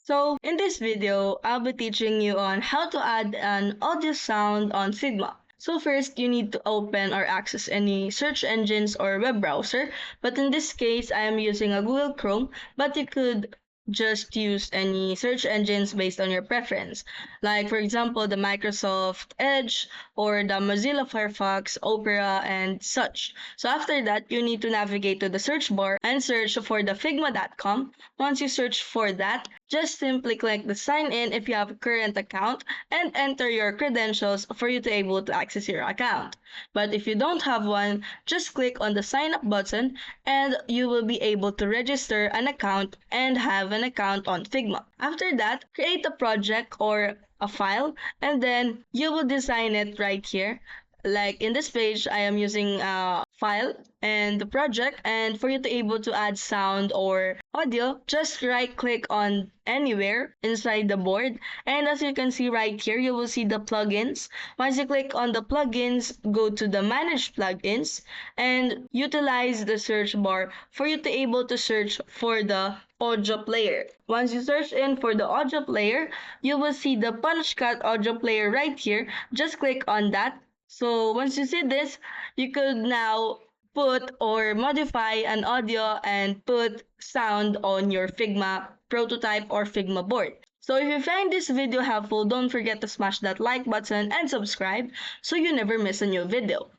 So in this video, I'll be teaching you on how to add an audio sound on Figma. So first, you need to open or access any search engines or web browser. But in this case, I am using a Google Chrome, but you could just use any search engines based on your preference. Like for example, the Microsoft Edge or the Mozilla Firefox, Opera, and such. So after that, you need to navigate to the search bar and search for the figma.com. Once you search for that, just simply click the sign in if you have a current account and enter your credentials for you to able to access your account. But if you don't have one, just click on the sign up button and you will be able to register an account and have an account on Figma. After that, create a project or a file and then you will design it right here. Like in this page, I am using a file and the project, and for you to able to add sound or audio, just right click on anywhere inside the board. And as you can see right here, you will see the plugins. Once you click on the plugins, go to the manage plugins and utilize the search bar for you to able to search for the audio player. Once you search in for the audio player, you will see the punch cut audio player right here. Just click on that. So once you see this, you could now put or modify an audio and put sound on your Figma prototype or Figma board. So if you find this video helpful, don't forget to smash that like button and subscribe so you never miss a new video.